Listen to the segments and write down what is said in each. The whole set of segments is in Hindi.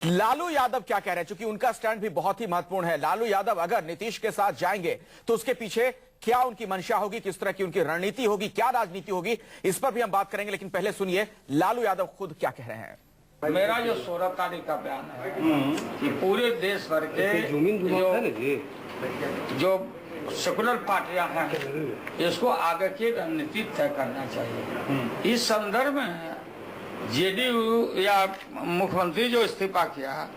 लालू यादव क्या कह रहे हैं, क्योंकि उनका स्टैंड भी बहुत ही महत्वपूर्ण है। लालू यादव अगर नीतीश के साथ जाएंगे तो उसके पीछे क्या उनकी मंशा होगी, किस तरह की उनकी रणनीति होगी, क्या राजनीति होगी, इस पर भी हम बात करेंगे। लेकिन पहले सुनिए लालू यादव खुद क्या कह रहे हैं। मेरा जो 16 तारीख का बयान है कि पूरे देश भर के जो सेकुलर पार्टियां हैं इसको आगे की रणनीति तय करना चाहिए। इस संदर्भ में जेडीयू या मुख्यमंत्री जो इस्तीफा किया,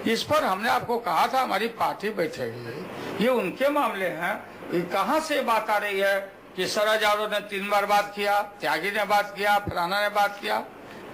इस पर हमने आपको कहा था हमारी पार्टी बैठेगी। ये उनके मामले हैं। ये कहाँ से बात आ रही है कि शरद यादव ने 3 बार बात किया, त्यागी ने बात किया, फलाना ने बात किया।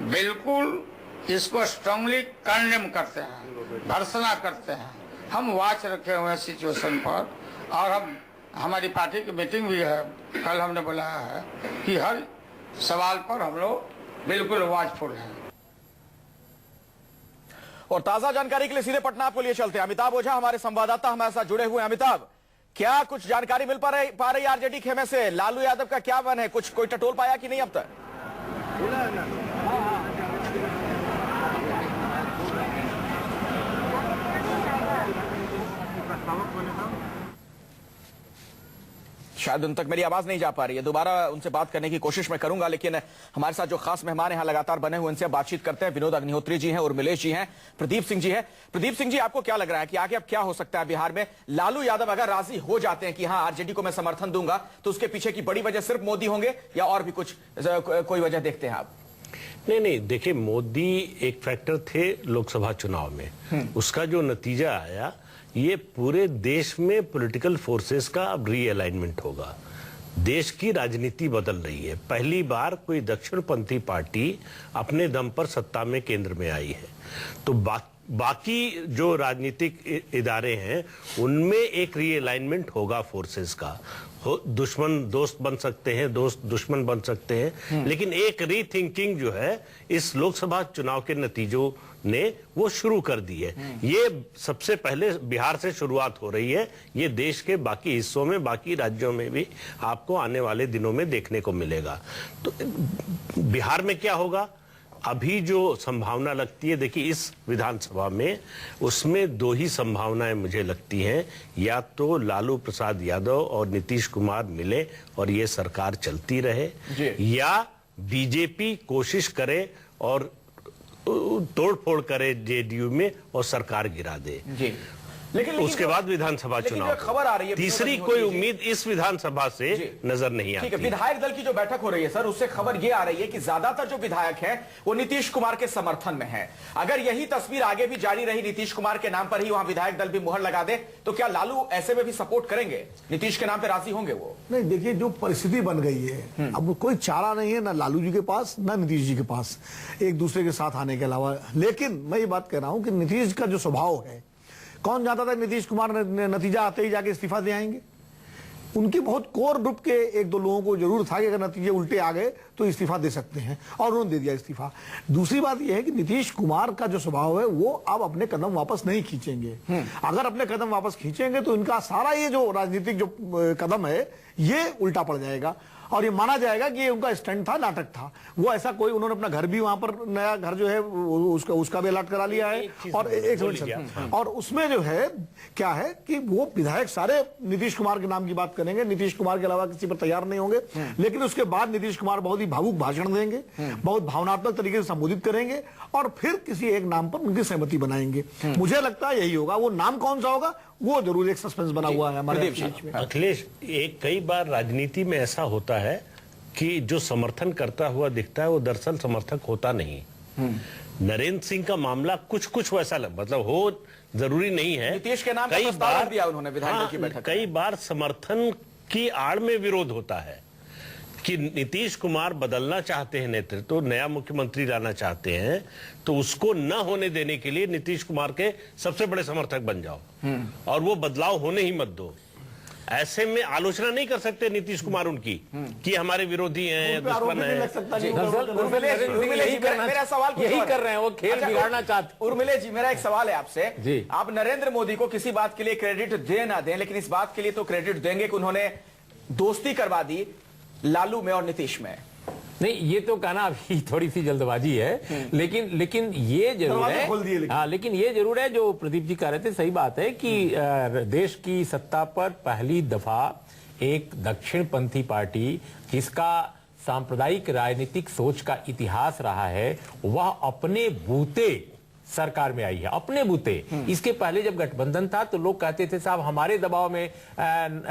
बिल्कुल इसको स्ट्रांगली कंडेम करते हैं, भर्त्सना करते हैं। हम वॉच रखे हुए हैं सिचुएशन पर, और हमारी पार्टी की मीटिंग भी है, कल हमने बुलाया है कि हर सवाल पर हम लोग बिल्कुल वॉचफुल हैं। और ताजा जानकारी के लिए सीधे पटना आपको लिए चलते हैं। अमिताभ ओझा हमारे संवाददाता हमारे साथ जुड़े हुए हैं। अमिताभ, क्या कुछ जानकारी मिल पा रही आरजेडी खेमे से? लालू यादव का क्या मन है, कुछ कोई टटोल पाया कि नहीं अब तक? शायद उन तक मेरी आवाज नहीं जा पा रही है। दोबारा उनसे बात करने की कोशिश मैं करूंगा, लेकिन हमारे साथ जो खास मेहमान यहां लगातार बने हुए उनसे बातचीत करते हैं। विनोद अग्निहोत्री जी हैं, उर्मिलेश जी हैं, प्रदीप सिंह जी हैं। प्रदीप सिंह जी, आपको क्या लग रहा है कि आगे अब क्या हो सकता है बिहार में? लालू यादव अगर राजी हो जाते हैं कि हाँ आरजेडी को मैं समर्थन दूंगा, तो उसके पीछे की बड़ी वजह सिर्फ मोदी होंगे या और भी कुछ कोई वजह देखते हैं आप? नहीं, देखिए, मोदी एक फैक्टर थे लोकसभा चुनाव में। उसका जो नतीजा आया, ये पूरे देश में पॉलिटिकल फोर्सेस का अब रीअलाइनमेंट होगा। देश की राजनीति बदल रही है। पहली बार कोई दक्षिणपंथी पार्टी अपने दम पर सत्ता में केंद्र में आई है। तो बाकी जो राजनीतिक इदारे हैं उनमें एक रीअलाइनमेंट होगा फोर्सेस का। दुश्मन दोस्त बन सकते हैं, दोस्त दुश्मन बन सकते हैं, लेकिन एक रीथिंकिंग जो है इस लोकसभा चुनाव के नतीजों ने वो शुरू कर दी है। ये सबसे पहले बिहार से शुरुआत हो रही है। ये देश के बाकी हिस्सों में, बाकी राज्यों में भी आपको आने वाले दिनों में देखने को मिलेगा। तो बिहार में क्या होगा, अभी जो संभावना लगती है, देखिए इस विधानसभा में उसमें 2 ही संभावनाएं मुझे लगती हैं। या तो लालू प्रसाद यादव और नीतीश कुमार मिले और ये सरकार चलती रहे, या बीजेपी कोशिश करे और तोड़फोड़ करे जेडीयू में और सरकार गिरा दे। लेकिन उसके बाद विधानसभा चुनाव। खबर आ रही है, तीसरी कोई उम्मीद इस विधानसभा से नजर नहीं आती। ठीक है, विधायक दल की जो बैठक हो रही है सर, उससे खबर ये आ रही है कि ज्यादातर जो विधायक हैं वो नीतीश कुमार के समर्थन में हैं। अगर यही तस्वीर आगे भी जारी रही, नीतीश कुमार के नाम पर ही वहां विधायक दल भी मुहर लगा दे, तो क्या लालू ऐसे में भी सपोर्ट करेंगे? नीतीश के नाम पे राजी होंगे वो? नहीं, देखिए जो परिस्थिति बन गई है, अब कोई चारा नहीं है, ना लालू जी के पास ना नीतीश जी के पास, एक दूसरे के साथ आने के अलावा। लेकिन मैं ये बात कह रहा हूं कि नीतीश का जो स्वभाव है, कौन जानता था नीतीश कुमार ने नतीजा आते ही जाके इस्तीफा दे आएंगे? उनके बहुत कोर ग्रुप के 1-2 लोगों को जरूर था कि अगर नतीजे उल्टे आ गए तो इस्तीफा दे सकते हैं, और उन्होंने दे दिया इस्तीफा। दूसरी बात यह है कि नीतीश कुमार का जो स्वभाव है वो अब अपने कदम वापस नहीं खींचेंगे। अगर अपने कदम वापस खींचेंगे तो इनका सारा ये जो राजनीतिक जो कदम है ये उल्टा पड़ जाएगा, और ये माना जाएगा कि ये उनका स्टंट था, नाटक था। वो ऐसा कोई, उन्होंने अपना घर भी वहां पर, नया घर जो है उसका भी अलर्ट करा लिया है। और उसमें जो है क्या है कि वो विधायक सारे नीतीश कुमार के नाम की बात करेंगे, नीतीश कुमार के अलावा किसी पर तैयार नहीं होंगे। लेकिन उसके बाद नीतीश कुमार बहुत ही भावुक भाषण देंगे, बहुत भावनात्मक तरीके से संबोधित करेंगे, और फिर किसी एक नाम पर उनकी सहमति बनाएंगे। मुझे लगता है यही होगा। वो नाम कौन सा होगा वो जरूर एक सस्पेंस बना हुआ है हमारे बीच में। अखिलेश, कई बार राजनीति में ऐसा होता है कि जो समर्थन करता हुआ दिखता है वो दरअसल समर्थक होता नहीं। नरेंद्र सिंह का मामला कुछ वैसा मतलब हो जरूरी नहीं है। नीतीश के नाम का प्रस्ताव दिया उन्होंने विधायक की बैठक। कई बार समर्थन की आड़ में विरोध होता है कि नीतीश कुमार बदलना चाहते हैं नेतृत्व, तो नया मुख्यमंत्री लाना चाहते हैं, तो उसको न होने देने के लिए नीतीश कुमार के सबसे बड़े समर्थक बन जाओ और वो बदलाव होने ही मत दो। ऐसे में आलोचना नहीं कर सकते नीतीश कुमार उनकी कि हमारे विरोधी हैं, दुश्मन हैं। मेरा सवाल यही कर रहे हैं, वो खेल बिगाड़ना चाहते। उर्मिले जी, मेरा एक सवाल है आपसे। आप नरेंद्र मोदी को किसी बात के लिए क्रेडिट दे ना दें, लेकिन इस बात के लिए तो क्रेडिट देंगे कि उन्होंने दोस्ती करवा दी लालू में और नीतीश में। नहीं, ये तो कहना अभी थोड़ी सी जल्दबाजी है, लेकिन ये जरूर दरवाजे खोल दिए है, हाँ, लेकिन ये जरूर है जो प्रदीप जी कह रहे थे, सही बात है कि देश की सत्ता पर पहली दफा एक दक्षिणपंथी पार्टी जिसका सांप्रदायिक राजनीतिक सोच का इतिहास रहा है, वह अपने बूते सरकार में आई है, अपने बूते। इसके पहले जब गठबंधन था तो लोग कहते थे साहब हमारे दबाव में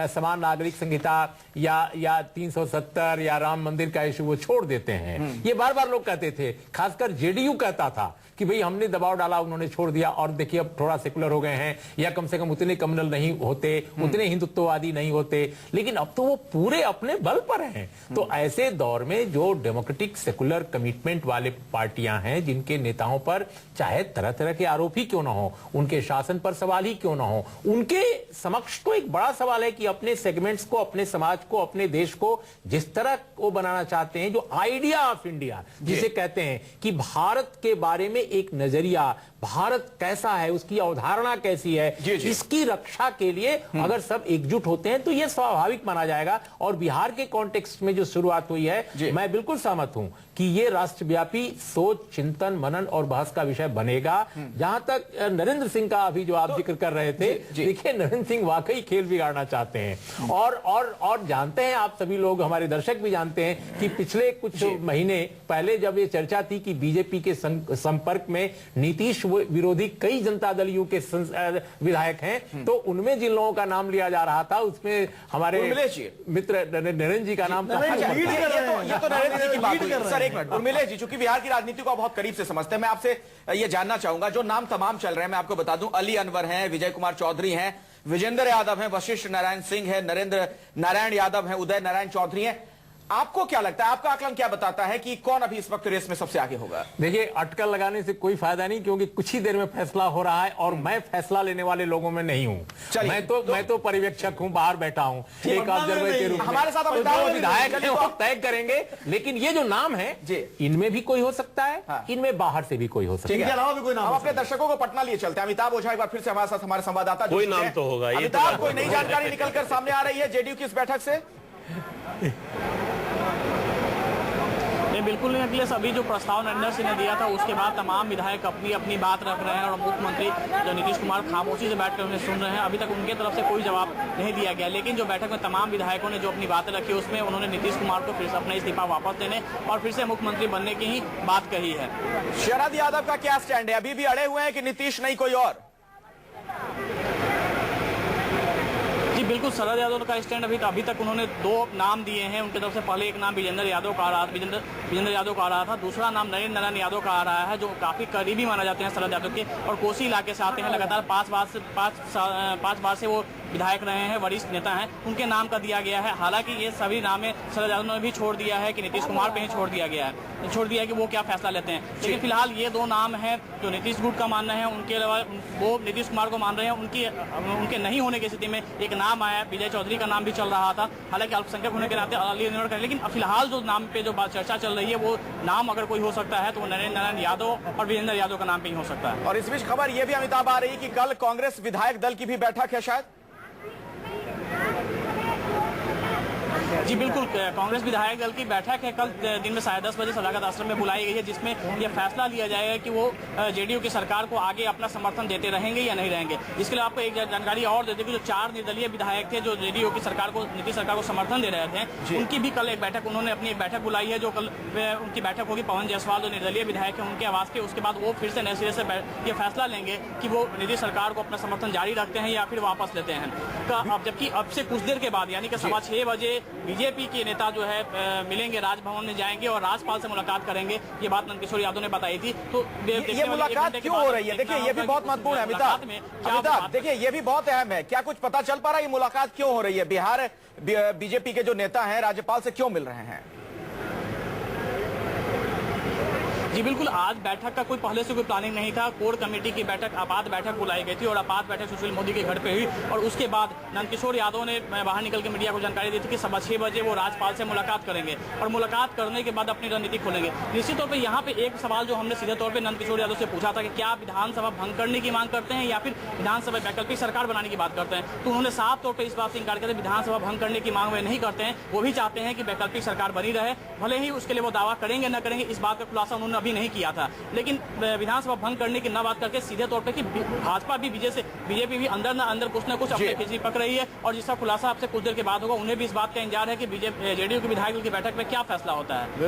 समान नागरिक संहिता या 370 या राम मंदिर का इशू वो छोड़ देते हैं। ये बार बार लोग कहते थे, खासकर जेडीयू कहता था कि भाई हमने दबाव डाला, उन्होंने छोड़ दिया, और देखिए अब थोड़ा सेकुलर हो गए हैं, या कम से कम उतने कम्युनल नहीं होते, उतने हिंदुत्ववादी नहीं होते। लेकिन अब तो वो पूरे अपने बल पर हैं। तो ऐसे दौर में जो डेमोक्रेटिक सेकुलर कमिटमेंट वाले पार्टियां हैं, जिनके नेताओं पर चाहे तरह तरह के आरोप ही क्यों ना हो, उनके शासन पर सवाल ही क्यों ना हो, उनके समक्ष तो एक बड़ा सवाल है कि अपने सेगमेंट्स को, अपने समाज को, अपने देश को जिस तरह वो बनाना चाहते हैं, जो आइडिया ऑफ इंडिया जिसे कहते हैं कि भारत के बारे में एक नजरिया, भारत कैसा है, उसकी अवधारणा कैसी है, इसकी रक्षा के लिए अगर सब एकजुट होते हैं तो यह स्वाभाविक माना जाएगा। और बिहार के कॉन्टेक्स्ट में जो शुरुआत हुई है, मैं बिल्कुल सहमत हूं कि ये राष्ट्रव्यापी सोच, चिंतन, मनन और बहस का विषय बनेगा। जहां तक नरेंद्र सिंह का अभी जो आप जिक्र कर रहे थे, देखिए नरेंद्र सिंह वाकई खेल बिगाड़ना चाहते हैं, और जानते हैं आप सभी लोग, हमारे दर्शक भी जानते हैं कि पिछले कुछ महीने पहले जब ये चर्चा थी कि बीजेपी के संपर्क में नीतीश विरोधी कई जनता दलियों के विधायक हैं, तो उनमें जिन लोगों का नाम लिया जा रहा था उसमें हमारे मित्र नरेंद्र जी का नाम था। ये तो नरेंद्र जी की बात हुई। सर एक मिनट, उर्मिलेश जी, चूंकि बिहार की राजनीति को बहुत करीब से समझते हैं, मैं आपसे ये जानना चाहूंगा, जो नाम तमाम चल रहे हैं, मैं आपको बता दूं, अली अनवर हैं, विजय कुमार चौधरी हैं, विजेंद्र यादव हैं, वशिष्ठ नारायण सिंह है, नरेंद्र नारायण यादव हैं, उदय नारायण चौधरी हैं। आपको क्या लगता है, आपका आकलन क्या बताता है कि कौन अभी इस वक्त रेस में सबसे आगे होगा? देखिए, अटकल लगाने से कोई फायदा नहीं, क्योंकि कुछ ही देर में फैसला हो रहा है और मैं फैसला लेने वाले लोगों में नहीं हूं। मैं तो पर्यवेक्षक हूं, बाहर बैठा हूं, एक ऑब्जर्वर के रूप में। हमारे साथ जो विधायक है वो तय करेंगे, लेकिन ये जो नाम है, इनमें भी कोई हो सकता है, इनमें बाहर से भी कोई हो सकता है। हम अपने दर्शकों को पटना लिए चलते हैं। अमिताभ ओझा एक बार फिर से हमारे साथ, हमारे संवाददाता कोई नाम तो होगा। अमिताभ, कोई नई जानकारी निकलकर सामने आ रही है जेडीयू की इस बैठक से? बिल्कुल नहीं अखिलेश, अभी जो प्रस्ताव नरेंद्र सिंह ने दिया था उसके बाद तमाम विधायक अपनी अपनी बात रख रहे हैं और मुख्यमंत्री जो नीतीश कुमार खामोशी से बैठकर उन्हें सुन रहे हैं। अभी तक उनके तरफ से कोई जवाब नहीं दिया गया, लेकिन जो बैठक में तमाम विधायकों ने जो अपनी बातें रखी उसमें उन्होंने नीतीश कुमार को फिर से अपना इस्तीफा वापस देने और फिर से मुख्यमंत्री बनने की ही बात कही है। शरद यादव का क्या स्टैंड है? अभी भी अड़े हुए हैं कि नीतीश नहीं कोई और? जी बिल्कुल, शरद यादव का स्टैंड अभी तक उन्होंने दो नाम दिए हैं उनकी तरफ से। पहले एक नाम विजेंद्र यादव का आ रहा था, विजेंद्र यादव का आ रहा था, दूसरा नाम नरेंद्र नारायण यादव का आ रहा है, जो काफी करीबी माना जाते हैं शरद यादव के और कोसी इलाके से आते हैं। लगातार 5 बार से वो विधायक रहे हैं, वरिष्ठ नेता हैं, उनके नाम का दिया गया है। हालांकि ये सभी नाम शरद यादव ने भी छोड़ दिया है कि नीतीश कुमार पे ही छोड़ दिया है कि वो क्या फैसला लेते हैं। लेकिन फिलहाल ये दो नाम हैं जो नीतीश गुट का मानना है, उनके अलावा वो नीतीश कुमार को मान रहे हैं। उनके नहीं होने की स्थिति में एक नाम आया, विजय चौधरी का नाम भी चल रहा था, हालांकि अल्पसंख्यक होने के नाते अली अनवर का। लेकिन फिलहाल जो नाम पे जो बात चर्चा चल रही है, वो नाम अगर कोई हो सकता है तो वो नरेंद्र नारायण यादव और विजेंद्र यादव का नाम पे ही हो सकता है। और इस बीच खबर यह भी अमिताभ आ रही है कि कल कांग्रेस विधायक दल की भी बैठक है शायद। जी बिल्कुल, कांग्रेस विधायक दल की बैठक है कल दिन में 10:30 बजे सदाकत आश्रम में बुलाई गई है, जिसमें यह फैसला लिया जाएगा कि वो जेडीयू की सरकार को आगे अपना समर्थन देते रहेंगे या नहीं रहेंगे। इसके लिए आपको एक जानकारी और दे दें कि जो 4 निर्दलीय विधायक थे जो जेडीयू की सरकार को, नीतीश सरकार को समर्थन दे रहे थे, उनकी भी कल एक बैठक, उन्होंने अपनी एक बैठक बुलाई है, जो कल उनकी बैठक होगी। पवन जायसवाल जो निर्दलीय विधायक है उनके आवास पे, उसके बाद वो फिर से नए सिरे से ये फैसला लेंगे कि वो नीतीश सरकार को अपना समर्थन जारी रखते हैं या फिर वापस लेते हैं। अब जबकि अब से कुछ देर के बाद यानी कि 6:15 बजे बीजेपी के नेता जो है मिलेंगे, राजभवन में जाएंगे और राज्यपाल से मुलाकात करेंगे। ये बात नंदकिशोर यादव ने बताई थी। तो ये मुलाकात क्यों हो रही है? देखिए ये भी बहुत महत्वपूर्ण है अमिताभ, देखिए ये भी बहुत अहम है। क्या कुछ पता चल पा रहा है ये मुलाकात क्यों हो रही है? बिहार बीजेपी के जो नेता हैं राज्यपाल से क्यों मिल रहे हैं? जी बिल्कुल, आज बैठक का कोई पहले से कोई प्लानिंग नहीं था। कोर कमेटी की बैठक, आपात बैठक बुलाई गई थी और आपात बैठक सुशील मोदी के घर पे हुई और उसके बाद नंदकिशोर यादव ने बाहर निकल के मीडिया को जानकारी दी थी कि 6:15 बजे वो राज्यपाल से मुलाकात करेंगे और मुलाकात करने के बाद अपनी रणनीति खोलेंगे। निश्चित तौर पर यहाँ पे एक सवाल जो हमने सीधे तौर पर नंदकिशोर यादव से पूछा था कि क्या विधानसभा भंग करने की मांग करते हैं या फिर विधानसभा वैकल्पिक सरकार बनाने की बात करते हैं, तो उन्होंने साफ तौर पर इस बात से इंकार किया। विधानसभा भंग करने की मांग वे नहीं करते हैं, वो भी चाहते हैं कि वैकल्पिक सरकार बनी रहे, भले ही उसके लिए वो दावा करेंगे न करेंगे इस बात का खुलासा उन्होंने अभी नहीं किया था। लेकिन विधानसभा भंग करने की न बात करके सीधे तौर पे कि भाजपा भी बीजेपी भी अंदर न अंदर कुछ न कुछ अपने खिचड़ी पक रही है और जिसका खुलासा आपसे कुछ देर के बाद होगा। उन्हें भी इस बात का इंतजार है कि जेडीयू के विधायकों की बैठक में क्या फैसला होता है।